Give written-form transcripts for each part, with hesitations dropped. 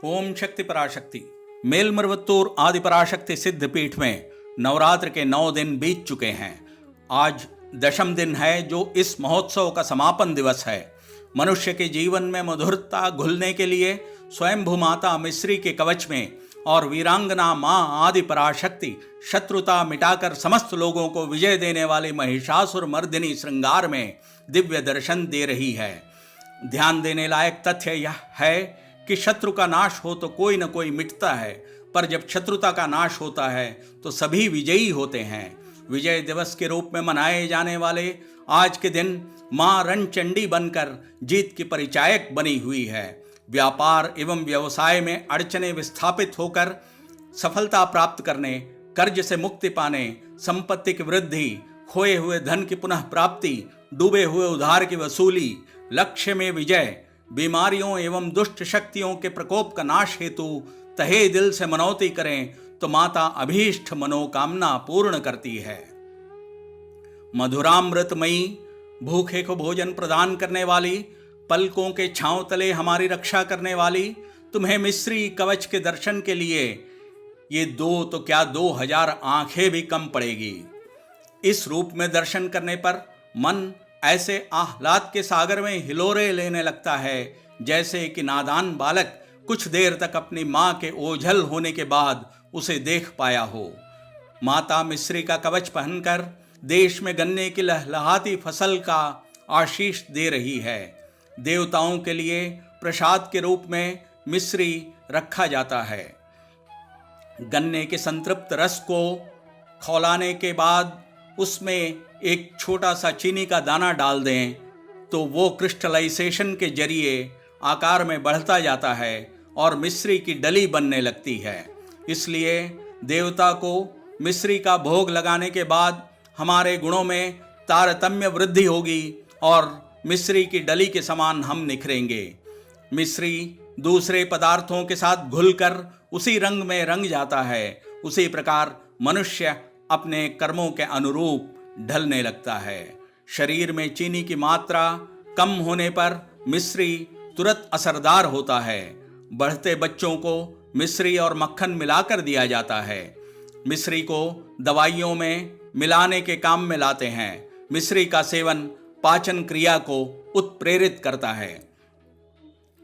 ओम शक्ति पराशक्ति। मेलमरुवत्तूर आदि पराशक्ति सिद्ध पीठ में नवरात्र के 9 दिन बीत चुके हैं। आज दशम दिन है, जो इस महोत्सव का समापन दिवस है। मनुष्य के जीवन में मधुरता घुलने के लिए स्वयंभू माता मिस्री के कवच में और वीरांगना मां आदि पराशक्ति शत्रुता मिटाकर समस्त लोगों को विजय देने वाली महिषासुर मर्दिनी श्रृंगार में दिव्य दर्शन दे रही है। ध्यान देने लायक तथ्य यह है कि शत्रु का नाश हो तो कोई न कोई मिटता है, पर जब शत्रुता का नाश होता है तो सभी विजयी होते हैं। विजय दिवस के रूप में मनाए जाने वाले आज के दिन मां रणचंडी बनकर जीत की परिचायक बनी हुई है। व्यापार एवं व्यवसाय में अड़चने विस्थापित होकर सफलता प्राप्त करने, कर्ज से मुक्ति पाने, संपत्ति की वृद्धि, खोए हुए धन की पुनः प्राप्ति, डूबे हुए उधार की वसूली, लक्ष्य में विजय, बीमारियों एवं दुष्ट शक्तियों के प्रकोप का नाश हेतु तहे दिल से मनौती करें तो माता अभीष्ट मनोकामना पूर्ण करती है। मधुरामृतमयी, भूखे को भोजन प्रदान करने वाली, पलकों के छांव तले हमारी रक्षा करने वाली, तुम्हें मिस्री कवच के दर्शन के लिए ये 2 तो क्या 2000 आंखें भी कम पड़ेगी। इस रूप में दर्शन करने पर मन ऐसे आह्लाद के सागर में हिलोरे लेने लगता है जैसे कि नादान बालक कुछ देर तक अपनी मां के ओझल होने के बाद उसे देख पाया हो। माता मिस्री का कवच पहनकर देश में गन्ने की लहलहाती फसल का आशीष दे रही है। देवताओं के लिए प्रसाद के रूप में मिस्री रखा जाता है। गन्ने के संतृप्त रस को खौलाने के बाद उसमें एक छोटा सा चीनी का दाना डाल दें तो वो क्रिस्टलाइजेशन के जरिए आकार में बढ़ता जाता है और मिस्री की डली बनने लगती है। इसलिए देवता को मिस्री का भोग लगाने के बाद हमारे गुणों में तारतम्य वृद्धि होगी और मिस्री की डली के समान हम निखरेंगे। मिस्री दूसरे पदार्थों के साथ घुलकर उसी रंग में रंग जाता है। उसी प्रकार मनुष्य अपने कर्मों के अनुरूप ढलने लगता है। शरीर में चीनी की मात्रा कम होने पर मिस्री तुरंत असरदार होता है। बढ़ते बच्चों को मिस्री और मक्खन मिलाकर दिया जाता है। मिस्री को दवाइयों में मिलाने के काम में लाते हैं। मिस्री का सेवन पाचन क्रिया को उत्प्रेरित करता है।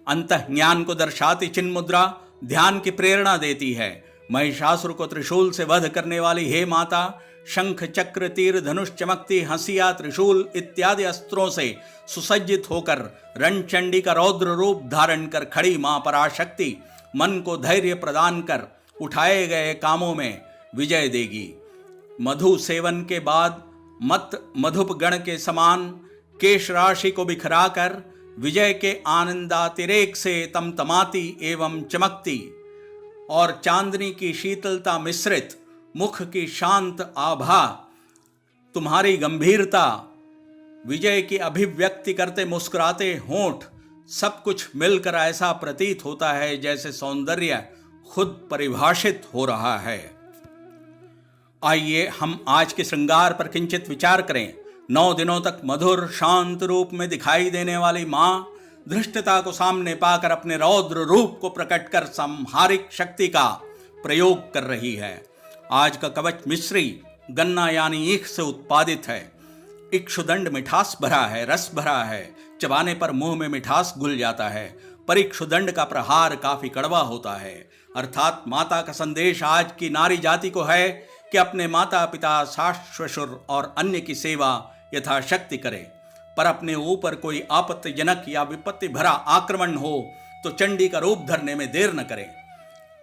अंतःज्ञान को दर्शाती चिन्ह मुद्रा ध्यान की प्रेरणा देती है। महिषासुर को त्रिशूल से वध करने वाली हे माता, शंख चक्र तीर धनुष चमकती हंसिया त्रिशूल इत्यादि अस्त्रों से सुसज्जित होकर रणचंडी का रौद्र रूप धारण कर खड़ी मां पराशक्ति मन को धैर्य प्रदान कर उठाए गए कामों में विजय देगी। मधु सेवन के बाद मत मधुप गण के समान केश राशि को बिखराकर विजय के आनंदातिरेक से तमतमाती एवं चमकती और चांदनी की शीतलता मिश्रित मुख की शांत आभा, तुम्हारी गंभीरता, विजय की अभिव्यक्ति करते मुस्कुराते होंठ, सब कुछ मिलकर ऐसा प्रतीत होता है जैसे सौंदर्य खुद परिभाषित हो रहा है। आइए हम आज के श्रृंगार पर किंचित विचार करें। 9 दिनों तक मधुर शांत रूप में दिखाई देने वाली मां धृष्टता को सामने पाकर अपने रौद्र रूप को प्रकट कर संहारिक शक्ति का प्रयोग कर रही है। आज का कवच मिस्री गन्ना यानी ईख से उत्पादित है। इक्षुदंड मिठास भरा है, रस भरा है, चबाने पर मुंह में मिठास घुल जाता है। पर इक्षुदंड का प्रहार काफी कड़वा होता है। अर्थात माता का संदेश आज की नारी जाति को है कि अपने माता पिता, सास ससुर और अन्य की सेवा यथाशक्ति करें। पर अपने ऊपर कोई आपत्तिजनक या विपत्ति भरा आक्रमण हो तो चंडी का रूप धरने में देर न करें।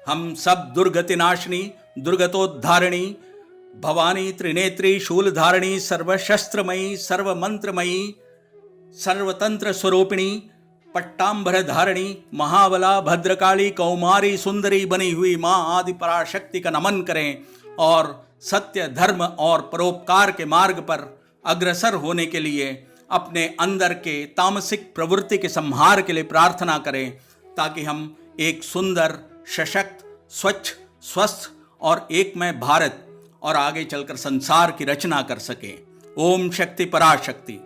हम सब दुर्गति नाशिनी, दुर्गतोद्धारिणी, भवानी त्रिनेत्री, शूलधारिणी, सर्वशस्त्रमयी, सर्वमंत्रमयी, सर्वतंत्र स्वरूपिणी, पट्टांबर धारिणी, महाबला, भद्रकाली, कौमारी, सुंदरी बनी हुई मां आदि पराशक्ति का नमन करें और सत्य, धर्म और परोपकार के मार्ग पर अग्रसर होने के लिए अपने अंदर के तामसिक प्रवृत्ति के संहार के लिए प्रार्थना करें, ताकि हम एक सुंदर, सशक्त, स्वच्छ, स्वस्थ और एकमय भारत और आगे चलकर संसार की रचना कर सकें। ओम शक्ति पराशक्ति।